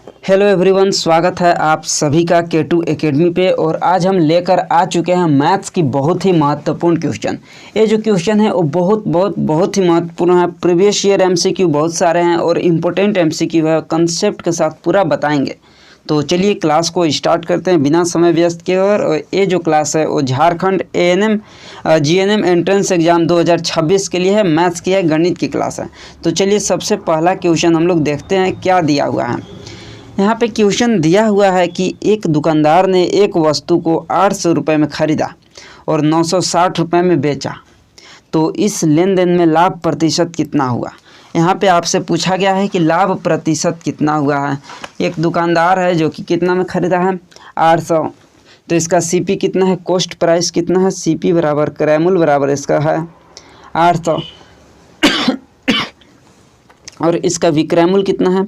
Hello everyone, स्वागत है आप सभी का K2 एकेडमी पे। और आज हम लेकर आ चुके हैं मैथ्स की बहुत ही महत्वपूर्ण क्वेश्चन। ये जो क्वेश्चन है वो बहुत ही महत्वपूर्ण है। प्रीवियस ईयर एमसीक्यू बहुत सारे हैं और इम्पोर्टेंट एमसीक्यू है, कंसेप्ट के साथ पूरा बताएंगे। तो चलिए क्लास को स्टार्ट करते हैं बिना समय व्यस्त किए। और ये जो क्लास है वो Jharkhand ANM GNM entrance exam 2026 के लिए है, मैथ्स की है, गणित की क्लास है। तो चलिए सबसे पहला क्वेश्चन हम लोग देखते हैं क्या दिया हुआ है। यहाँ पे क्वेश्चन दिया हुआ है कि एक दुकानदार ने एक वस्तु को 800 रुपये में ख़रीदा और 960 रुपये में बेचा, तो इस लेन देन में लाभ प्रतिशत कितना हुआ। यहाँ पे आपसे पूछा गया है कि लाभ प्रतिशत कितना हुआ है। एक दुकानदार है जो कि कितना में ख़रीदा है 800, तो इसका CP कितना है, कॉस्ट प्राइस कितना है, CP बराबर क्रयमूल्य बराबर इसका है 800 और इसका विक्रयमूल्य कितना है,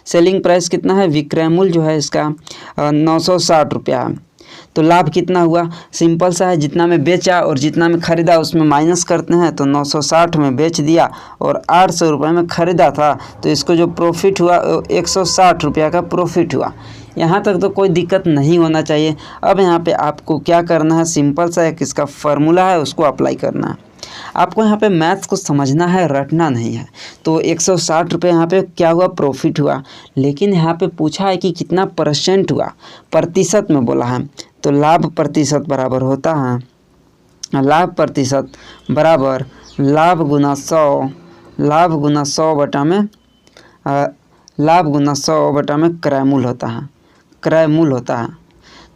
सेलिंग प्राइस कितना है, विक्रयमूल्य जो है इसका 960 रुपया है। तो लाभ कितना हुआ, सिंपल सा है, जितना में बेचा और जितना में ख़रीदा उसमें माइनस करते हैं। तो 960 में बेच दिया और 800 रुपये में ख़रीदा था, तो इसको जो प्रॉफिट हुआ 160 रुपया का प्रॉफिट हुआ। यहाँ तक तो कोई दिक्कत नहीं होना चाहिए। अब यहाँ पे आपको क्या करना है, सिंपल सा एक इसका फार्मूला है उसको अप्लाई करना है। आपको यहाँ पे मैथ्स को समझना है, रटना नहीं है। तो 160 रुपये यहाँ पे क्या हुआ, प्रॉफिट हुआ। लेकिन यहाँ पे पूछा है कि कितना परसेंट हुआ, प्रतिशत में बोला है। तो लाभ प्रतिशत बराबर होता है, लाभ प्रतिशत बराबर लाभ गुना 100, लाभ गुना 100 बटा में लाभ गुना 100 बटा में क्रयमूल्य होता है, क्रयमूल्य होता है।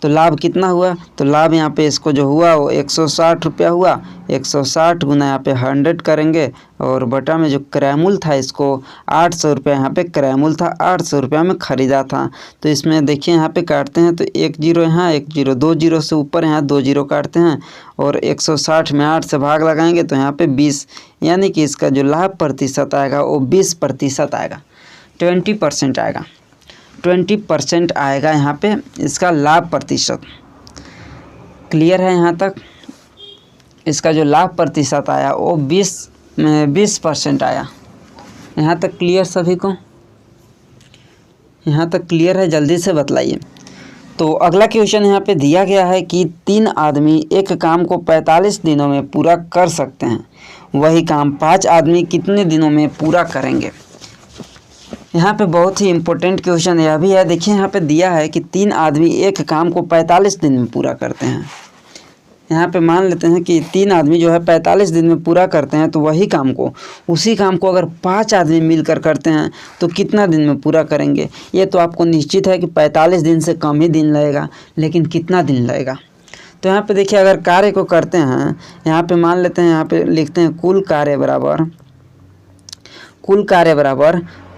तो लाभ कितना हुआ, तो लाभ यहाँ पे इसको जो हुआ वो 160 रुपया हुआ। 160 गुना यहाँ पे 100 करेंगे और बटा में जो क्रयमूल्य था इसको 800 रुपया यहाँ पे क्रयमूल्य था, 800 रुपया में ख़रीदा था। तो इसमें देखिए यहाँ पे काटते हैं तो 1 जीरो यहाँ, 1 जीरो, 2 जीरो से ऊपर यहाँ 2 जीरो काटते हैं और 160 में 8 से भाग लगाएंगे तो यहाँ पे 20, यानी कि इसका जो लाभ प्रतिशत आएगा वो 20% आएगा, 20% आएगा, 20% आएगा यहाँ पे इसका लाभ प्रतिशत। क्लियर है यहाँ तक। इसका जो लाभ प्रतिशत आया वो 20% आया। यहाँ तक क्लियर सभी को, यहाँ तक क्लियर है, जल्दी से बतलाइए। तो अगला क्वेश्चन यहाँ पे दिया गया है कि 3 आदमी एक काम को 45 दिनों में पूरा कर सकते हैं, वही काम 5 आदमी कितने दिनों में पूरा करेंगे। यहाँ पे बहुत ही इम्पोर्टेंट क्वेश्चन यह भी है। देखिए यहाँ पे दिया है कि 3 आदमी एक काम को 45 दिन में पूरा करते हैं। यहाँ पे मान लेते हैं कि 3 आदमी जो है 45 दिन में पूरा करते हैं, तो वही काम को, उसी काम को अगर 5 आदमी मिलकर करते हैं तो कितना दिन में पूरा करेंगे। ये तो आपको निश्चित है कि 45 दिन से कम ही दिन लगेगा, लेकिन कितना दिन लगेगा। तो यहाँ पे देखिए अगर कार्य को करते हैं, यहाँ पे मान लेते हैं, यहाँ पे लिखते हैं कुल कार्य बराबर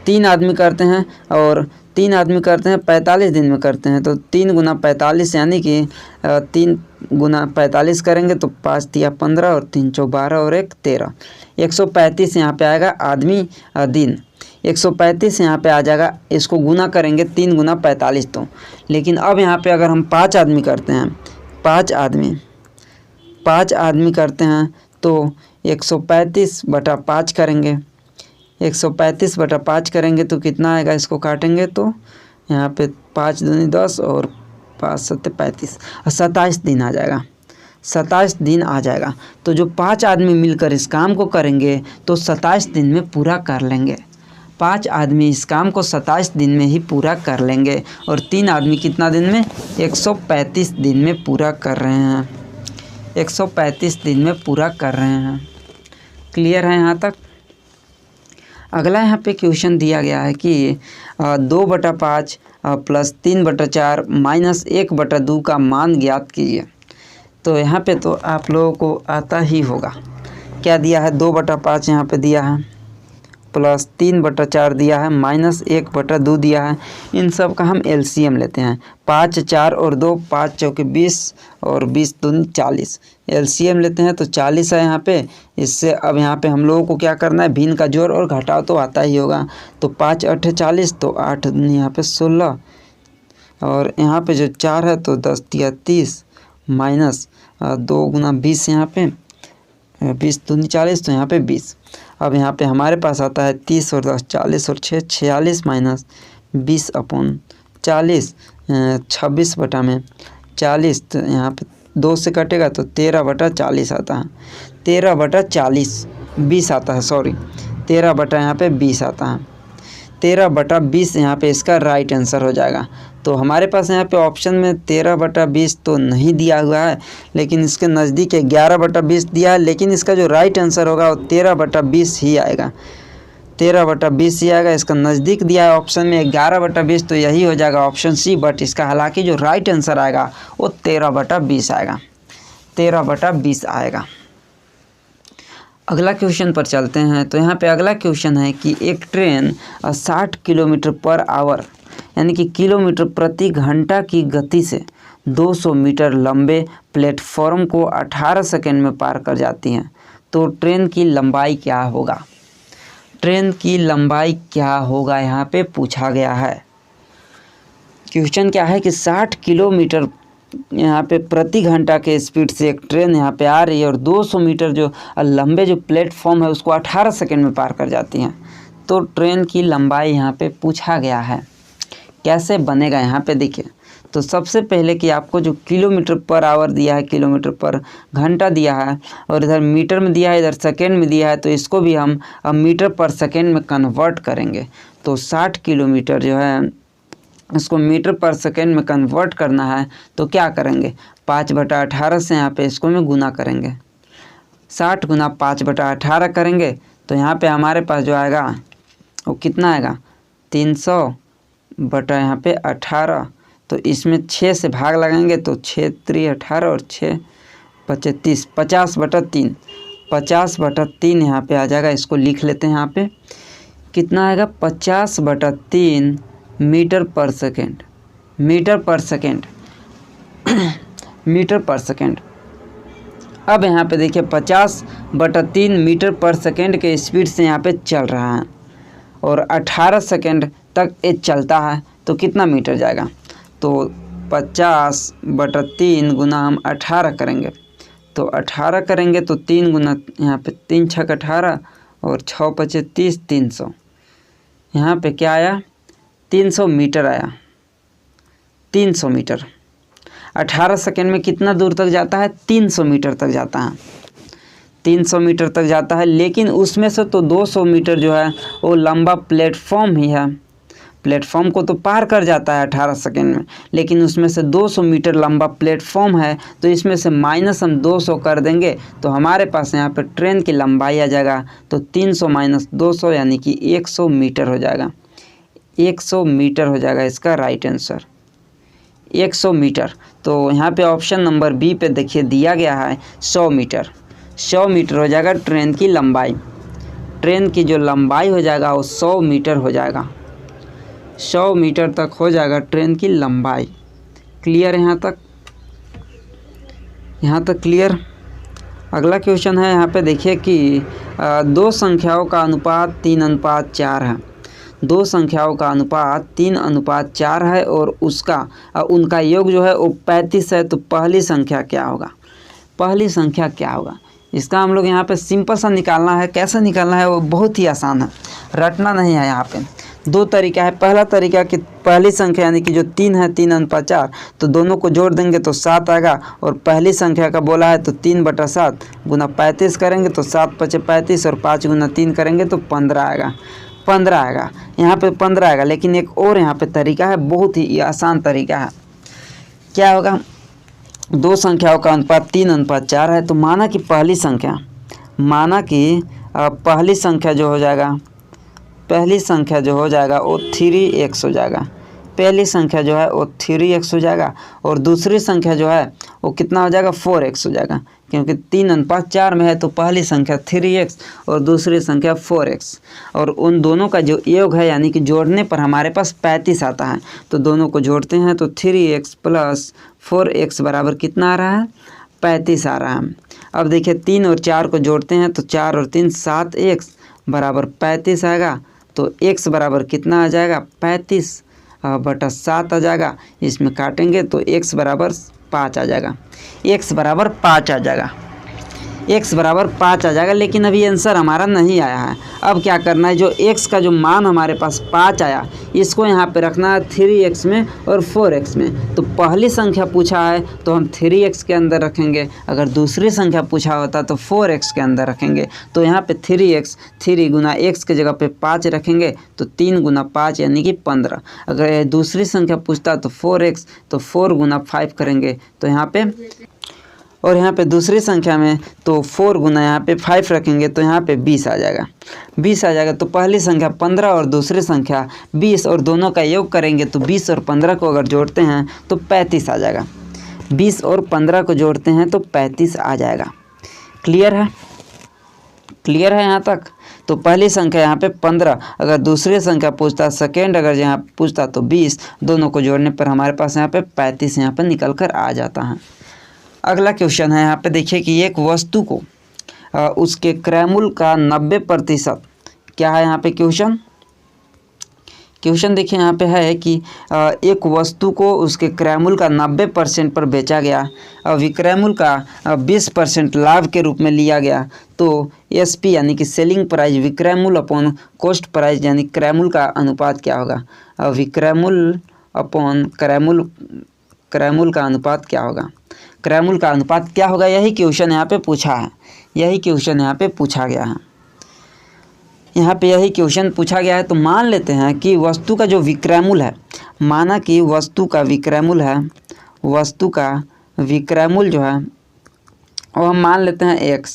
3 आदमी करते हैं और 3 आदमी करते हैं 45 दिन में करते हैं। तो 3 गुना 45 यानी कि 3 गुना 45 करेंगे तो 5 तिया 15 और 3 चौ 12 और 1 13, 135 यहाँ पे आएगा आदमी दिन। 135 यहाँ पे आ जाएगा, इसको गुना करेंगे 3 गुना 45 तो। लेकिन अब यहाँ पे अगर हम 5 आदमी करते हैं, 5 आदमी करते हैं तो 135 बटा 5 करेंगे, 135 बटा 5 करेंगे तो कितना आएगा, इसको काटेंगे तो यहाँ पे 5 दूनी 10 और 5 सत्ते 35, 27 दिन आ जाएगा, 27 दिन आ जाएगा। तो जो 5 आदमी मिलकर इस काम को करेंगे तो 27 दिन में पूरा कर लेंगे। 5 आदमी इस काम को 27 दिन में ही पूरा कर लेंगे और 3 आदमी कितना दिन में, 135 दिन में पूरा कर रहे हैं, 135 दिन में पूरा कर रहे हैं। क्लियर है यहाँ तक। अगला यहाँ पे क्वेश्चन दिया गया है कि 2/5 प्लस 3/4 माइनस 1/2 का मान ज्ञात कीजिए। तो यहाँ पे तो आप लोगों को आता ही होगा। क्या दिया है, 2/5 यहाँ पे दिया है, प्लस 3/4 दिया है, माइनस 1/2 दिया है। इन सब का हम LCM लेते हैं। 5 4 और 2, 5 चौके 20 और 20 दूनी 40, LCM लेते हैं तो 40 है यहाँ पे। इससे अब यहाँ पे हम लोगों को क्या करना है, भिन्न का जोड़ और घटाव तो आता ही होगा। तो 5 8 40, तो 8 दूनी यहाँ पे 16 और यहाँ पे जो 4 है तो 10 तिया 30 माइनस 2 गुना 20, यहाँ पे 20 दूनी 40 तो यहाँ पे 20। अब यहाँ पे हमारे पास आता है 30 और 10 40 और 6 46 माइनस 20/40, 26/40, तो यहाँ पे 2 से कटेगा तो 13/40 आता है। 13/40 20 आता है, सॉरी 13 यहाँ पे 20 आता है। 13/20 यहाँ पे इसका राइट आंसर हो जाएगा। तो हमारे पास यहाँ पे ऑप्शन में 13/20 तो नहीं दिया हुआ है, लेकिन इसके नज़दीक 11/20 दिया है, लेकिन इसका जो राइट आंसर होगा वो 13/20 ही आएगा। 13/20 ही आएगा। इसका नज़दीक दिया है ऑप्शन में 11/20, तो यही हो जाएगा ऑप्शन सी। बट इसका हालांकि जो राइट आंसर आएगा वो 13/20 आएगा। 13/20 आएगा। अगला क्वेश्चन पर चलते हैं। तो यहाँ पे अगला क्वेश्चन है कि एक ट्रेन 60 km/h यानी कि किलोमीटर प्रति घंटा की गति से 200 मीटर लंबे प्लेटफॉर्म को 18 सेकंड में पार कर जाती है। तो ट्रेन की लंबाई क्या होगा? ट्रेन की लंबाई क्या होगा यहाँ पे पूछा गया है। क्वेश्चन क्या है कि 60 किलोमीटर यहाँ पे प्रति घंटा के स्पीड से एक ट्रेन यहाँ पे आ रही है और 200 मीटर जो लंबे जो प्लेटफॉर्म है उसको 18 सेकंड में पार कर जाती हैं। तो ट्रेन की लंबाई यहाँ पे पूछा गया है। कैसे बनेगा यहाँ पे देखिए। तो सबसे पहले कि आपको जो किलोमीटर पर आवर दिया है, किलोमीटर पर घंटा दिया है, और इधर मीटर में दिया है, इधर सेकेंड में दिया है, तो इसको भी हम अब मीटर पर सेकेंड में कन्वर्ट करेंगे। तो 60 किलोमीटर जो है इसको मीटर पर सेकेंड में कन्वर्ट करना है, तो क्या करेंगे 5/18 से यहाँ पे इसको में गुना करेंगे। 60 गुना 5/18 करेंगे तो यहाँ पे हमारे पास जो आएगा वो कितना आएगा 300 यहाँ पे 18। तो इसमें 6 से भाग लगाएंगे तो 6 3 18 और 6 25 50/3 50/3 यहाँ पे आ जाएगा। इसको लिख लेते हैं। यहाँ पे कितना आएगा 50/3 मीटर पर सेकेंड। मीटर पर सेकेंड मीटर पर सेकेंड। अब यहाँ पे देखिए 50/3 मीटर पर सेकेंड के स्पीड से यहाँ पे चल रहा है और 18 सेकेंड तक ये चलता है, तो कितना मीटर जाएगा। तो 50/3 गुना हम 18 करेंगे, तो 18 करेंगे तो 3 गुना यहाँ पे 3 6 18 और 6 5 30 300। यहाँ पे क्या आया 300 मीटर आया। 300 मीटर 18 सेकेंड में कितना दूर तक जाता है 300 मीटर तक जाता है। 300 मीटर तक जाता है, लेकिन उसमें से तो 200 मीटर जो है वो लंबा प्लेटफॉर्म ही है। प्लेटफॉर्म को तो पार कर जाता है 18 सेकेंड में, लेकिन उसमें से 200 मीटर लंबा प्लेटफॉर्म है, तो इसमें से माइनस हम 200 कर देंगे तो हमारे पास यहाँ पे ट्रेन की लंबाई आ जाएगा। तो 300 माइनस 200 यानी कि 100 मीटर हो जाएगा। 100 मीटर हो जाएगा इसका राइट आंसर, 100 मीटर। तो यहाँ पे ऑप्शन नंबर बी पे देखिए दिया गया है 100 मीटर। 100 मीटर हो जाएगा ट्रेन की लंबाई। ट्रेन की जो लंबाई हो जाएगा वो 100 मीटर हो जाएगा। 100 मीटर तक हो जाएगा ट्रेन की लंबाई। क्लियर यहाँ तक? यहाँ तक क्लियर। अगला क्वेश्चन है यहाँ पे देखिए कि दो संख्याओं का अनुपात 3:4 है। दो संख्याओं का अनुपात 3:4 है और उनका योग जो है वो 35 है। तो पहली संख्या क्या होगा? पहली संख्या क्या होगा? इसका हम लोग यहाँ पे सिंपल सा निकालना है। कैसे निकालना है वो बहुत ही आसान है, रटना नहीं है। यहाँ पे दो तरीका है। पहला तरीका कि पहली संख्या यानी कि जो 3 है 3:4, तो दोनों को जोड़ देंगे तो 7 आएगा। और पहली संख्या का बोला है तो 3/7 गुना 35 करेंगे तो 7 5 35 और 5 गुना 3 करेंगे तो 15 आएगा। 15 आएगा, यहाँ पे 15 आएगा। लेकिन एक और यहाँ पे तरीका है, बहुत ही आसान तरीका है। क्या होगा? दो संख्याओं का अनुपात 3:4 है। तो माना कि पहली संख्या जो हो जाएगा, पहली संख्या जो हो जाएगा वो 3x हो जाएगा। पहली संख्या जो है वो 3x हो जाएगा और दूसरी संख्या जो है वो कितना हो जाएगा 4x हो जाएगा। क्योंकि 3:4 में है तो पहली संख्या 3x और दूसरी संख्या 4x, और उन दोनों का जो योग है यानी कि जोड़ने पर हमारे पास 35 आता है। तो दोनों को जोड़ते हैं तो 3x + 4x बराबर कितना आ रहा है 35 आ रहा है। अब देखिए 3 और 4 को जोड़ते हैं तो 4 और 3 7x बराबर 35 आएगा। तो x बराबर कितना आ जाएगा 35/7 आ जाएगा। इसमें काटेंगे तो x बराबर 5 आ जाएगा। x बराबर 5 आ जाएगा। x बराबर 5 आ जाएगा, लेकिन अभी आंसर हमारा नहीं आया है। अब क्या करना है, जो x का जो मान हमारे पास 5 आया इसको यहाँ पे रखना है 3x में और 4x में। तो पहली संख्या पूछा है तो हम 3x के अंदर रखेंगे, अगर दूसरी संख्या पूछा होता तो 4x के अंदर रखेंगे। तो यहाँ पे 3x 3 गुना x के जगह पे 5 रखेंगे तो 3 गुना 5 यानी कि 15। अगर दूसरी संख्या पूछता तो 4x तो 4 गुना 5 करेंगे तो यहाँ पे, और यहाँ पे दूसरी संख्या में तो 4 गुना यहाँ पे 5 रखेंगे तो यहाँ पे 20 आ जाएगा, 20 आ जाएगा। तो पहली संख्या 15 और दूसरी संख्या 20 और दोनों का योग करेंगे तो 20 और 15 को अगर जोड़ते हैं तो 35 आ जाएगा। 20 और 15 को जोड़ते हैं तो 35 आ जाएगा। क्लियर है? क्लियर है यहाँ तक? तो पहली संख्या यहाँ पे 15, अगर दूसरी संख्या पूछता सेकेंड, अगर यहाँ पूछता तो 20, दोनों को जोड़ने पर हमारे पास यहाँ पे 35 यहाँ पे निकल कर आ जाता है। अगला क्वेश्चन है, यहाँ पे देखिए कि एक वस्तु को उसके क्रयमूल्य का 90% क्या है यहाँ पे क्वेश्चन देखिए यहाँ पे है कि एक वस्तु को उसके क्रयमूल्य का 90% पर बेचा गया और विक्रयमूल्य का 20% लाभ के रूप में लिया गया, तो एसपी यानी कि सेलिंग प्राइस विक्रयमूल्य अपॉन कॉस्ट प्राइस यानी क्रयमूल्य का अनुपात क्या होगा? विक्रयमूल्य अपॉन क्रयमूल्य का अनुपात क्या होगा? क्रयमूल्य का अनुपात क्या होगा? यही क्वेश्चन यहाँ पे पूछा है, यही क्वेश्चन यहाँ पे पूछा गया है, यहाँ पे यही क्वेश्चन पूछा गया है। तो मान लेते हैं कि वस्तु का जो विक्रयमूल्य है, माना कि वस्तु का विक्रयमूल्य है, वस्तु का विक्रयमूल्य जो है वो हम मान लेते हैं x,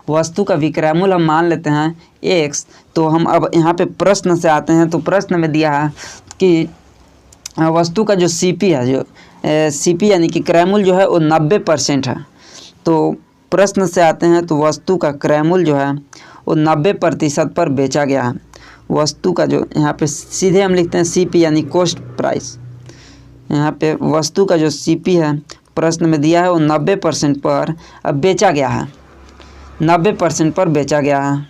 वस्तु का विक्रयमूल्य हम मान लेते हैं x। तो हम अब यहाँ पे प्रश्न से आते हैं, तो प्रश्न में दिया है कि वस्तु का जो CP है, जो CP यानी कि क्रयमूल्य जो है वो 90% है। तो प्रश्न से आते हैं, तो वस्तु का क्रयमूल्य जो है वो 90% पर बेचा गया है। वस्तु का जो यहाँ पे सीधे हम लिखते हैं CP यानी कॉस्ट प्राइस, यहाँ पे वस्तु का जो CP है प्रश्न में दिया है वो 90% पर अब बेचा गया है, 90% पर बेचा गया है।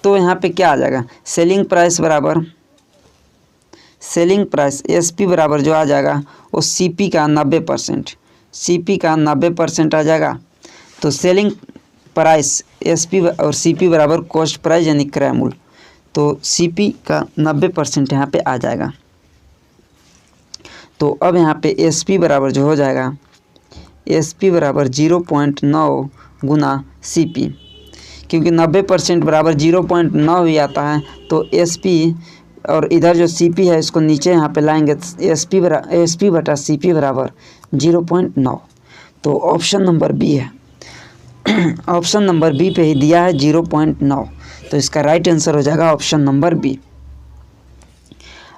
तो यहाँ पे क्या आ जाएगा? सेलिंग प्राइस बराबर, सेलिंग प्राइस एसपी बराबर जो आ जाएगा वो सीपी का 90%, सीपी का 90% आ जाएगा। तो सेलिंग प्राइस एसपी और सीपी बराबर कॉस्ट प्राइस यानी क्रयमूल्य, तो सीपी का 90% यहाँ पे आ जाएगा। तो अब यहाँ पे एसपी बराबर जो हो जाएगा, एसपी बराबर 0.9 गुना सीपी, क्योंकि 90% बराबर 0.9 ही आता है। तो एसपी और इधर जो सीपी है इसको नीचे यहाँ पे लाएंगे, एसपी बटा सीपी बराबर 0.9। तो ऑप्शन नंबर बी है, ऑप्शन नंबर बी पे ही दिया है 0.9, तो इसका राइट आंसर हो जाएगा ऑप्शन नंबर बी।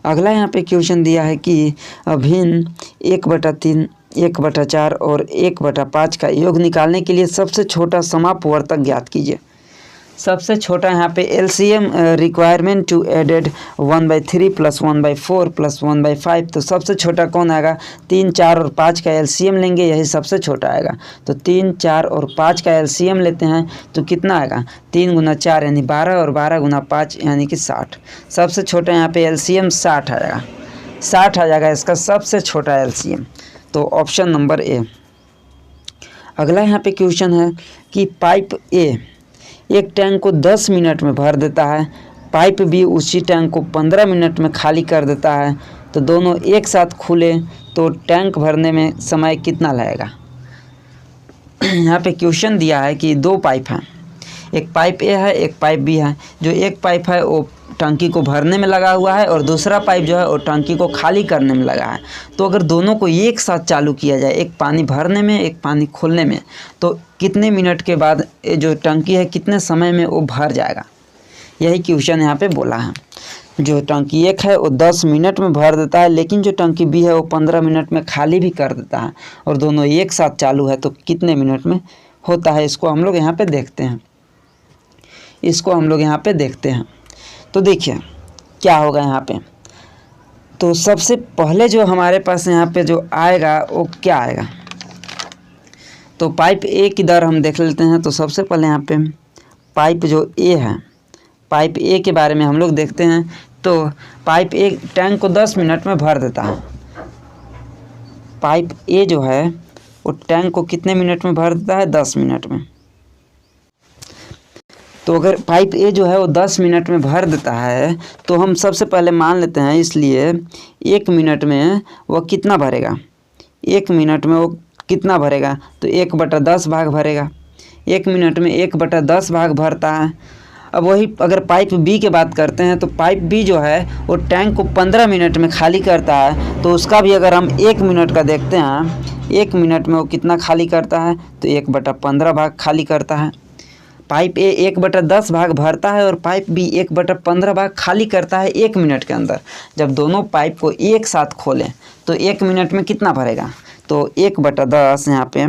अगला यहाँ पे क्वेश्चन दिया है कि अभिन्न 1/3, 1/4 और 1/5 का योग निकालने के लिए सबसे छोटा समापवर्तक ज्ञात कीजिए। सबसे छोटा यहाँ पे एलसीएम रिक्वायरमेंट टू एडेड 1/3 + 1/4 + 1/5। तो सबसे छोटा कौन आएगा? 3, 4 और 5 का एलसीएम लेंगे, यही सबसे छोटा आएगा। तो 3, 4 और 5 का एलसीएम लेते हैं तो कितना आएगा? 3 × 4 यानी 12 और 12 × 5 यानी कि 60। सबसे छोटा यहाँ पे एलसीएम 60 आएगा, 60 आ जाएगा इसका सबसे छोटा एलसीएम। तो ऑप्शन नंबर ए। अगला यहाँ पे क्वेश्चन है कि पाइप ए एक टैंक को 10 मिनट में भर देता है, पाइप बी उसी टैंक को 15 मिनट में खाली कर देता है, तो दोनों एक साथ खुले तो टैंक भरने में समय कितना लगेगा? यहाँ पे क्वेश्चन दिया है कि 2 पाइप हैं, एक पाइप ए है, एक पाइप बी है। जो एक पाइप है वो टंकी को भरने में लगा हुआ है और दूसरा पाइप जो है वो टंकी को खाली करने में लगा है। तो अगर दोनों को एक साथ चालू किया जाए, एक पानी भरने में एक पानी खोलने में, तो कितने मिनट के बाद ये जो टंकी है कितने समय में वो भर जाएगा? यही क्वेश्चन यहाँ पे बोला है। जो टंकी एक है वो 10 मिनट में भर देता है, लेकिन जो टंकी बी है वो 15 मिनट में खाली भी कर देता है, और दोनों एक साथ चालू है तो कितने मिनट में होता है? इसको हम लोग यहाँ पे देखते हैं, इसको हम लोग यहाँ पे देखते हैं। तो देखिए क्या होगा यहाँ पे। तो सबसे पहले जो हमारे पास यहाँ पे जो आएगा वो क्या आएगा? तो पाइप ए की दर हम देख लेते हैं। तो सबसे पहले यहाँ पे पाइप जो ए है, पाइप ए के बारे में हम लोग देखते हैं। तो पाइप ए टैंक को 10 मिनट में भर देता है। पाइप ए जो है वो टैंक को कितने मिनट में भर देता है? 10 मिनट में। तो अगर पाइप ए जो है वो 10 मिनट में भर देता है तो हम सबसे पहले मान लेते हैं, इसलिए 1 मिनट में वो कितना भरेगा? 1 मिनट में वो कितना भरेगा? तो 1/10 भाग भरेगा। 1 मिनट में 1/10 भाग भरता है। अब वही अगर पाइप बी की बात करते हैं तो पाइप बी जो है वो टैंक को 15 मिनट में खाली करता है। तो उसका भी अगर हम 1 मिनट का देखते हैं, 1 मिनट में वो कितना खाली करता है? तो 1/15 भाग खाली करता है। पाइप ए 1/10 भाग भरता है और पाइप बी 1/15 भाग खाली करता है 1 मिनट के अंदर। जब दोनों पाइप को एक साथ खोलें तो 1 मिनट में कितना भरेगा? तो 1/10 यहाँ पे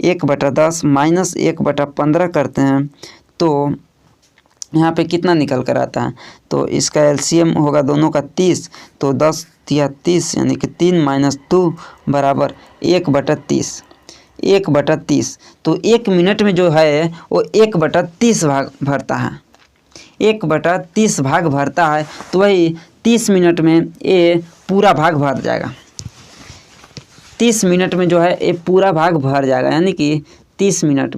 1/10 माइनस 1/15 करते हैं तो यहाँ पे कितना निकल कर आता है? तो इसका एलसीएम होगा दोनों का 30, तो 10 या 30 यानी कि 3 - 2 बराबर 1/30। 1/30 तो 1 मिनट में जो है वो 1/30 भाग भरता है। 1/30 भाग भरता है तो वही 30 मिनट में ये पूरा भाग भर जाएगा। 30 मिनट में जो है ये पूरा भाग भर जाएगा, यानी कि 30 मिनट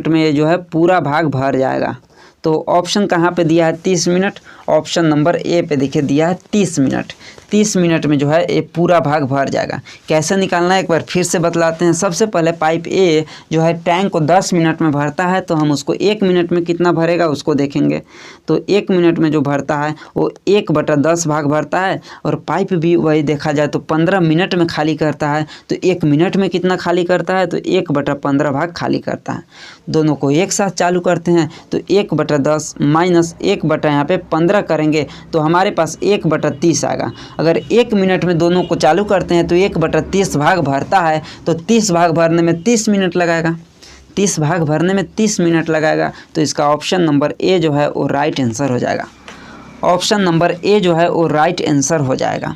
में ये जो है पूरा भाग भर जाएगा। तो ऑप्शन कहाँ पे दिया है? 30 मिनट। ऑप्शन नंबर ए पे देखिए दिया है 30 मिनट। 30 मिनट में जो है ये पूरा भाग भर जाएगा। कैसे निकालना है एक बार फिर से बतलाते हैं। सबसे पहले पाइप ए जो है टैंक को 10 मिनट में भरता है, तो हम उसको 1 मिनट में कितना भरेगा उसको देखेंगे। तो 1 मिनट में जो भरता है वो 1/10 भाग भरता है, और पाइप भी वही देखा जाए तो 15 मिनट में खाली करता है। तो 1 मिनट में कितना खाली करता है? तो 1/15 भाग खाली करता है। दोनों को एक साथ चालू करते हैं तो 1/10 माइनस 1 यहाँ पे 15 करेंगे तो हमारे पास 1/30 आएगा। अगर 1 मिनट में दोनों को चालू करते हैं तो 1/30 भाग भरता है, तो 30 भाग भरने में 30 मिनट लगाएगा। 30 भाग भरने में 30 मिनट लगाएगा। तो इसका ऑप्शन नंबर ए जो है वो राइट आंसर हो जाएगा। ऑप्शन नंबर ए जो है वो राइट आंसर हो जाएगा।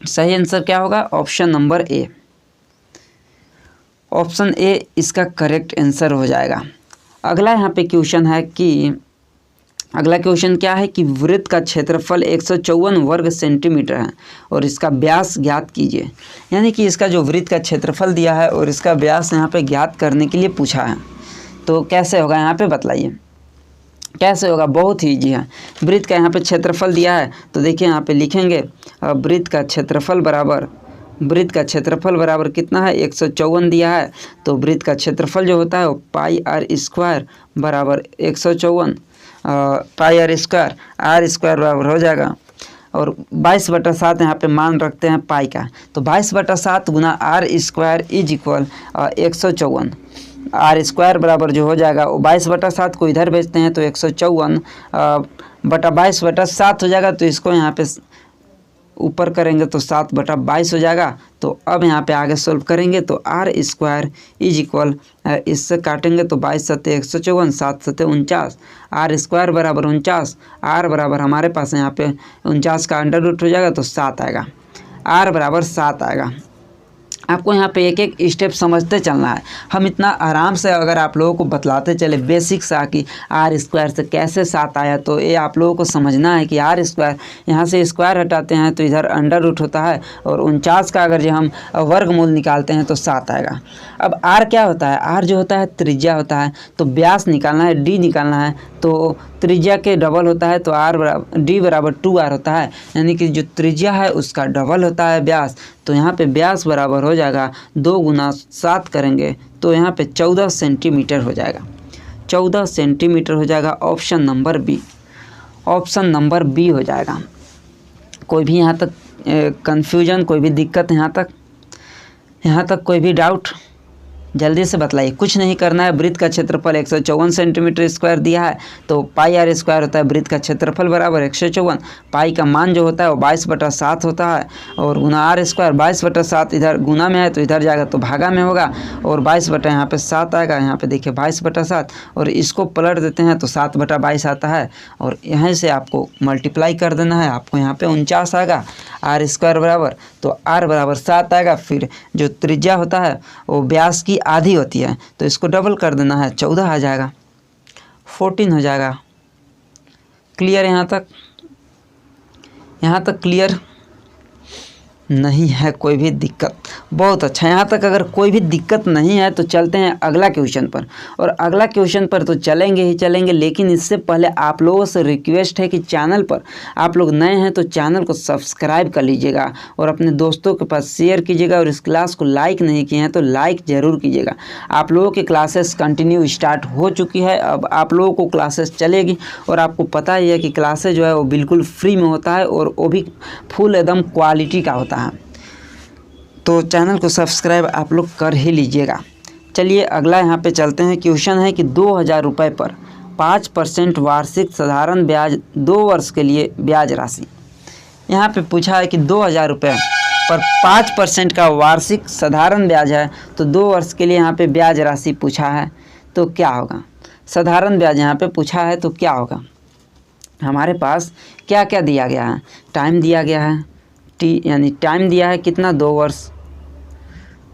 सही आंसर क्या होगा? Option number A. Option A इसका करेक्ट आंसर हो जाएगा। अगला यहाँ पे क्वेश्चन है कि अगला क्वेश्चन क्या है कि वृत्त का क्षेत्रफल 154 वर्ग सेंटीमीटर है और इसका व्यास ज्ञात कीजिए। यानी कि इसका जो वृत्त का क्षेत्रफल दिया है और इसका व्यास यहाँ पे ज्ञात करने के लिए पूछा है। तो कैसे होगा यहाँ पे बतलाइए, कैसे होगा? बहुत ही ईजी है। वृत्त का यहाँ पे क्षेत्रफल दिया है तो देखिए यहाँ पे लिखेंगे वृत्त का क्षेत्रफल बराबर कितना है? 154 दिया है। तो वृत्त का क्षेत्रफल जो होता है वो πr² बराबर 154 πr² बराबर हो जाएगा। और 22/7 यहाँ पे मान रखते हैं पाई का, तो 22/7 गुना r² इज इक्वल 154। r² बराबर जो हो जाएगा वो 22/7 को इधर भेजते हैं तो 154 बटा 22/7 हो जाएगा। तो इसको यहाँ पे ऊपर करेंगे तो 7/22 हो जाएगा। तो अब यहाँ पे आगे सोल्व करेंगे तो r² इज इक्वल, इससे काटेंगे तो 22 × 7 = 154, 7 × 7 = 49, r² बराबर 49, r बराबर हमारे पास यहाँ पे 49 का अंडर रूट हो जाएगा तो 7 आएगा। r बराबर 7 आएगा। आपको यहाँ पे एक एक स्टेप समझते चलना है। हम इतना आराम से अगर आप लोगों को बतलाते चले बेसिक सा कि r² से कैसे 7 आया, तो ये आप लोगों को समझना है कि r² यहाँ से स्क्वायर हटाते हैं तो इधर अंडर रूट होता है, और 49 का अगर जो हम वर्गमूल निकालते हैं तो 7 आएगा। अब r क्या होता है? r जो होता है त्रिज्या होता है। तो व्यास निकालना है, d निकालना है, तो त्रिज्या के डबल होता है तो d बराबर 2r होता है, यानी कि जो त्रिज्या है उसका डबल होता है व्यास। तो यहाँ पे व्यास बराबर हो जाएगा 2 × 7 करेंगे तो यहाँ पे 14 सेंटीमीटर हो जाएगा। 14 सेंटीमीटर हो जाएगा। Option number B, option number B हो जाएगा। कोई भी यहाँ तक कन्फ्यूजन, कोई भी दिक्कत यहाँ तक कोई भी डाउट जल्दी से बतलाइए। कुछ नहीं करना है। वृत्त का क्षेत्रफल 154 सेंटीमीटर स्क्वायर दिया है, तो πr² होता है वृत्त का क्षेत्रफल बराबर 154। पाई का मान जो होता है वो 22/7 होता है, और गुना r² 22/7 इधर गुना में है तो इधर जाएगा तो भागा में होगा, और 22 यहाँ पे 7 आएगा। यहाँ पे देखिए 22/7, और इसको पलट देते हैं तो 7/22 आता है, और यहाँ से आपको मल्टीप्लाई कर देना है। आपको यहाँ पे 49 आएगा। r² बराबर, तो r बराबर 7 आएगा। फिर जो त्रिज्या होता है वो व्यास की आधी होती है, तो इसको डबल कर देना है, 14 आ जाएगा, 14 हो जाएगा। क्लियर? यहाँ तक क्लियर? नहीं है कोई भी दिक्कत। बहुत अच्छा, यहाँ तक अगर कोई भी दिक्कत नहीं है तो चलते हैं अगला क्वेश्चन पर। और अगला क्वेश्चन पर तो चलेंगे ही चलेंगे, लेकिन इससे पहले आप लोगों से रिक्वेस्ट है कि चैनल पर आप लोग नए हैं तो चैनल को सब्सक्राइब कर लीजिएगा और अपने दोस्तों के पास शेयर कीजिएगा, और इस क्लास को लाइक नहीं किए हैं तो लाइक ज़रूर कीजिएगा। आप लोगों की क्लासेस कंटिन्यू स्टार्ट हो चुकी है, अब आप लोगों को क्लासेस चलेगी, और आपको पता ही है कि क्लासेस जो है वो बिल्कुल फ्री में होता है और वो भी फुल एकदम क्वालिटी का होता है। तो चैनल को सब्सक्राइब आप लोग कर ही लीजिएगा। चलिए अगला यहाँ पे चलते हैं। क्वेश्चन है कि 2000 रुपये पर 5% वार्षिक साधारण ब्याज 2 वर्ष के लिए ब्याज राशि। यहाँ पे पूछा है कि 2000 रुपये पर 5% का वार्षिक साधारण ब्याज है, तो 2 वर्ष के लिए यहाँ पे ब्याज राशि पूछा है, तो क्या होगा। साधारण ब्याज यहाँ पे पूछा है तो क्या होगा। हमारे पास क्या क्या दिया गया है, टाइम दिया गया है, यानी टाइम दिया है कितना, 2 वर्ष,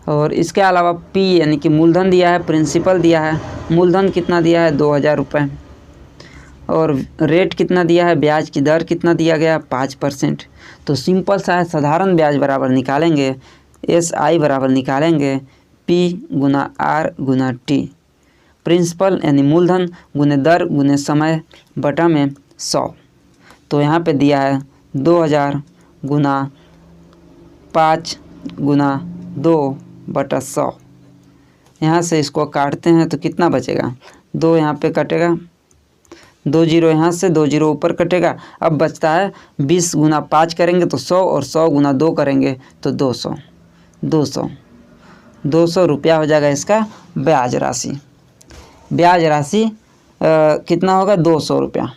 और इसके अलावा पी यानी कि मूलधन दिया है, प्रिंसिपल दिया है, मूलधन कितना दिया है 2000 रुपये, और रेट कितना दिया है, ब्याज की दर कितना दिया गया 5%। तो सिंपल सा है, साधारण ब्याज बराबर निकालेंगे SI बराबर निकालेंगे P गुना R गुना T, प्रिंसिपल यानी मूलधन गुने दर गुने समय बटा में 100। तो यहाँ पे दिया है 2000 गुना 5 गुना 2 बटा 100। यहाँ से इसको काटते हैं तो कितना बचेगा, 2 यहाँ पे कटेगा, 2 जीरो यहाँ से, 2 जीरो ऊपर कटेगा। अब बचता है 20 गुना 5 करेंगे तो 100, और 100 गुना 2 करेंगे तो 200 रुपया हो जाएगा इसका ब्याज राशि। ब्याज राशि कितना होगा, 200 रुपया।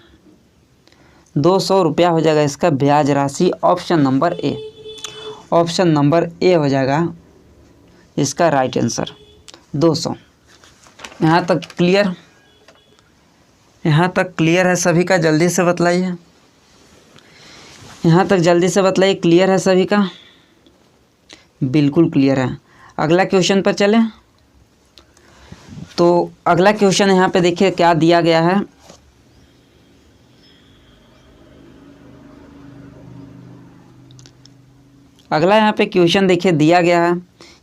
200 रुपया हो जाएगा इसका ब्याज राशि। Option number A, option number A हो जाएगा इसका राइट आंसर 200। यहाँ तक क्लियर, यहाँ तक क्लियर है सभी का, जल्दी से बतलाइए। यहाँ तक जल्दी से बतलाइए, क्लियर है सभी का, बिल्कुल क्लियर है। अगला क्वेश्चन पर चलें। तो अगला क्वेश्चन यहाँ पे देखिए क्या दिया गया है। अगला यहाँ पे क्वेश्चन देखिए दिया गया है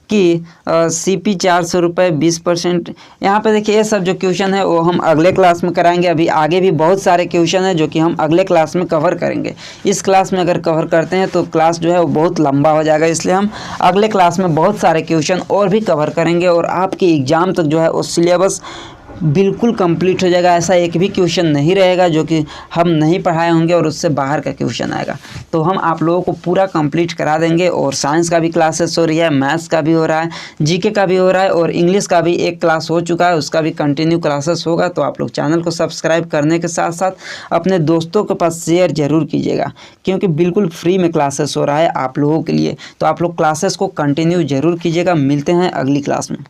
कि CP 400 रुपये 20%। यहाँ पे देखिए ये सब जो क्वेश्चन है वो हम अगले क्लास में कराएंगे। अभी आगे भी बहुत सारे क्वेश्चन हैं जो कि हम अगले क्लास में कवर करेंगे। इस क्लास में अगर कवर करते हैं तो क्लास जो है वो बहुत लंबा हो जाएगा, इसलिए हम अगले क्लास में बहुत सारे क्वेश्चन और भी कवर करेंगे, और आपके एग्ज़ाम तक जो है वो सिलेबस बिल्कुल कंप्लीट हो जाएगा। ऐसा एक भी क्वेश्चन नहीं रहेगा जो कि हम नहीं पढ़ाए होंगे और उससे बाहर का क्वेश्चन आएगा। तो हम आप लोगों को पूरा कंप्लीट करा देंगे, और साइंस का भी क्लासेस हो रही है, मैथ्स का भी हो रहा है, जीके का भी हो रहा है, और इंग्लिश का भी एक क्लास हो चुका है, उसका भी कंटिन्यू क्लासेस होगा। तो आप लोग चैनल को सब्सक्राइब करने के साथ साथ अपने दोस्तों के पास शेयर ज़रूर कीजिएगा, क्योंकि बिल्कुल फ्री में क्लासेस हो रहा है आप लोगों के लिए। तो आप लोग क्लासेस को कंटिन्यू ज़रूर कीजिएगा। मिलते हैं अगली क्लास में।